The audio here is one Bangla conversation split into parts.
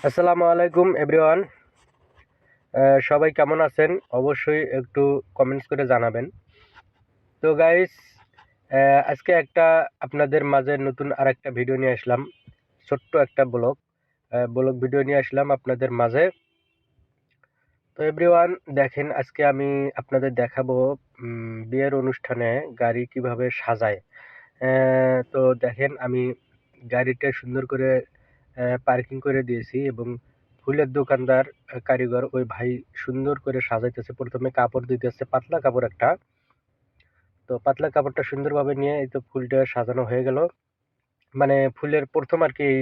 আসসালামু আলাইকুম এভরিওয়ান। সবাই কেমন আছেন? অবশ্যই একটু কমেন্টস করে জানাবেন। তো গাইস, আজকে একটা আপনাদের মাঝে নতুন আরেকটা ভিডিও নিয়ে আসলাম। ছোট্ট একটা ব্লগ ভিডিও নিয়ে আসলাম আপনাদের মাঝে। তো এভরিওয়ান, দেখেন আজকে আমি আপনাদের দেখাবো বিয়ের অনুষ্ঠানে গাড়ি কিভাবে সাজায়। তো দেখেন আমি গাড়িটা সুন্দর করে পার্কিং করে দিয়েছি এবং ফুলের দোকানদার কারিগর ওই ভাই সুন্দর করে সাজাইতেছে। প্রথমে কাপড় দিতেছে, পাতলা কাপড় একটা। তো পাতলা কাপড়টা সুন্দরভাবে নিয়ে এই তো ফুলটা সাজানো হয়ে গেল। মানে ফুলের প্রথম আর কি এই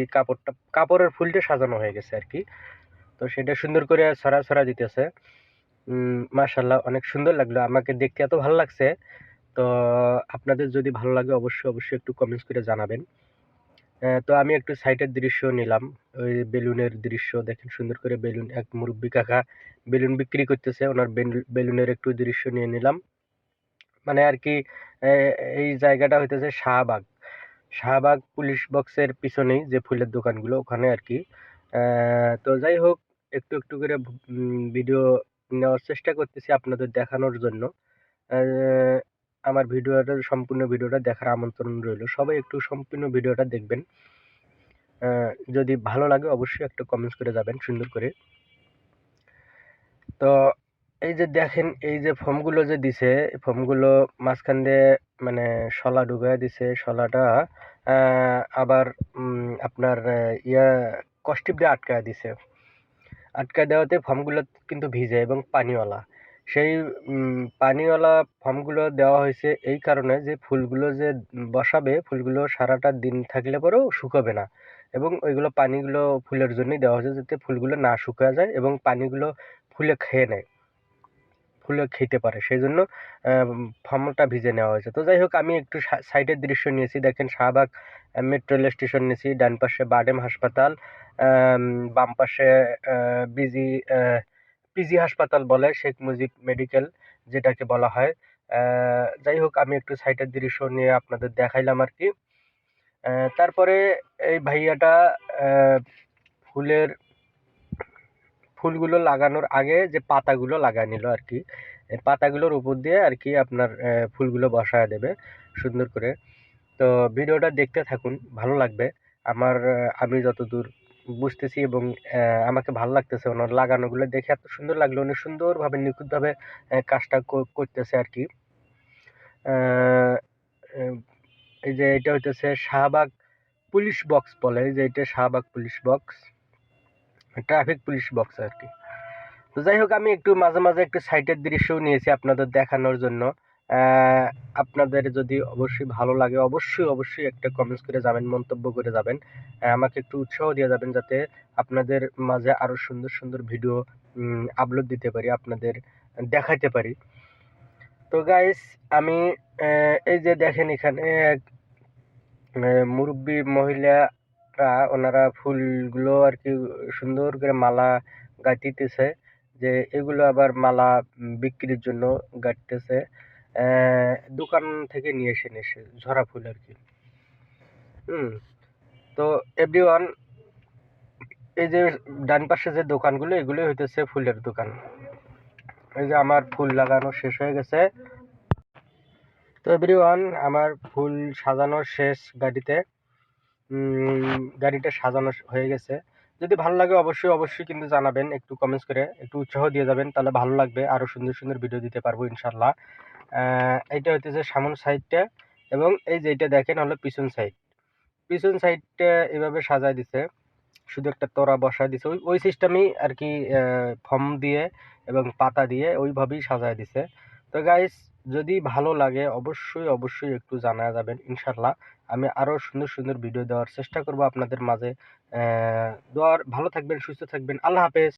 কাপড়ের ফুলটা সাজানো হয়ে গেছে আর কি। তো সেটা সুন্দর করে ছড়া দিতেছে। মাশাআল্লাহ, অনেক সুন্দর লাগলো, আমাকে দেখতে এত ভালো লাগছে। তো আপনাদের যদি ভালো লাগে অবশ্যই একটু কমেন্টস করে জানাবেন। তো আমি একটু সাইটের দৃশ্য নিলাম। ওই বেলুনের দৃশ্য দেখেন, সুন্দর করে বেলুন, এক মুরব্বি কাকা বেলুন বিক্রি করতেছে, ওনার বেলুনের একটু দৃশ্য নিয়ে নিলাম। মানে আর কি এই জায়গাটা হইতেছে শাহবাগ। শাহবাগ পুলিশ বক্সের পিছনেই যে ফুলের দোকানগুলো ওখানে আর কি। তো যাই হোক, একটু করে ভিডিও নেওয়ার চেষ্টা করতেছি আপনাদের দেখানোর জন্য। আহ, আমার সম্পূর্ণ ভিডিওটা দেখার আমন্ত্রণ রইল। সবাই একটু সম্পূর্ণ ভিডিওটা দেখবেন। যদি ভালো লাগে অবশ্যই একটা কমেন্টস করে যাবেন সুন্দর করে। তো এই যে দেখেন, এই যে ফর্মগুলো যে দিছে, ফর্মগুলো মাঝখান দিয়ে মানে শলা ঢুকায় দিছে। শলাটা আবার আপনার কষ্টিপ দিয়ে আটকায় দিছে। আটকায় দেওয়াতে ফর্মগুলো কিন্তু ভিজে এবং পানিওয়ালা। সেই পানিওয়ালা ফর্মগুলো দেওয়া হয়েছে এই কারণে যে ফুলগুলো যে বসাবে, ফুলগুলো সারাটা দিন থাকলে পরেও শুকাবে না। এবং ওইগুলো পানিগুলো ফুলের জন্যই দেওয়া হয়েছে, যাতে ফুলগুলো না শুকায় যায় এবং পানিগুলো ফুলে খেয়ে নেয়, ফুলে খেতে পারে। সেই জন্য ফর্মটা ভিজে নেওয়া হয়েছে। তো যাই হোক, আমি একটু সাইডের দৃশ্য নিয়েছি। দেখেন শাহবাগ মেট্রো রেল স্টেশন নিয়েছি, ডান পাশে বাডেম হাসপাতাল, বাম পাশে বিজি পিজি হাসপাতাল বলে, শেখ মুজিব মেডিকেল যেটাকে বলা হয়। যাই হোক, আমি একটু সাইটের দৃশ্য নিয়ে আপনাদের দেখাইলাম আর কি। তারপরে এই ভাইয়াটা আহ, ফুলের ফুলগুলো লাগানোর আগে যে পাতাগুলো লাগায় নিল আর কি। এই পাতাগুলোর উপর দিয়ে আর কি আপনার ফুলগুলো বসায় দেবে সুন্দর করে। তো ভিডিওটা দেখতে থাকুন, ভালো লাগবে। আমি যতদূর বুঝতেছি এবং আমাকে ভালো লাগতেছে, ওনার লাগানোগুলো দেখে এত সুন্দর লাগলো। উনি সুন্দরভাবে নিখুঁতভাবে কাজটা করতেছে আর কি। আহ, আহ, এই যে এটা হইতেছে শাহবাগ পুলিশ বক্স বলে, এই যে এটা Shahbag police box, traffic police box আর কি। তো যাই হোক, আমি একটু মাঝে একটু সাইটের দৃশ্যও নিয়েছি আপনাদের দেখানোর জন্য। আহ, আপনাদের যদি অবশ্যই ভালো লাগে অবশ্যই একটা কমেন্টস করে যাবেন, মন্তব্য করে যাবেন। আমাকে একটু উৎসাহ দিয়ে যাবেন, যাতে আপনাদের মাঝে আরো সুন্দর ভিডিও আপলোড দিতে পারি, আপনাদের দেখাতে পারি। তো গাইস, আমি এই যে দেখেন এখানে এক মুরব্বী মহিলারা, ওনারা ফুলগুলো আর কি সুন্দর করে মালা গাঁথিতেছে। যে এগুলো আবার মালা বিক্রির জন্য গাঁথতেছে। দোকান থেকে নিয়ে এসে ঝরা ফুল আর কি। হুম। তো এভরিওয়ান, এই যে ডান পাশে যে দোকানগুলো, এগুলো হইতেছে ফুলের দোকান। এই যে আমার ফুল লাগানো শেষ হয়ে গেছে। তো এভরিওয়ান, আমার ফুল সাজানো শেষ গাড়িতে। গাড়িটা সাজানো হয়ে গেছে। যদি ভালো লাগে অবশ্যই কিন্তু জানাবেন, একটু কমেন্টস করে একটু উৎসাহ দিয়ে যাবেন, তাহলে ভালো লাগবে, আরো সুন্দর ভিডিও দিতে পারবো ইনশাল্লাহ। এইটা হইতেছে সামন সাইডটা, এবং এই যে এটা দেখেন হলো পিছন সাইডটা এভাবে সাজায় দিছে। শুধু একটা তোড়া বসায় দিছে, ওই সিস্টেমেই আর কি। ফর্ম দিয়ে এবং পাতা দিয়ে ওইভাবেই সাজায় দিছে। তো গাইস, যদি ভালো লাগে অবশ্যই একটু জানা যাবেন ইনশাল্লাহ। আমি আরো সুন্দর ভিডিও দেওয়ার চেষ্টা করব আপনাদের মাঝে। ভালো থাকবেন, সুস্থ থাকবেন, আল্লাহ হাফেজ।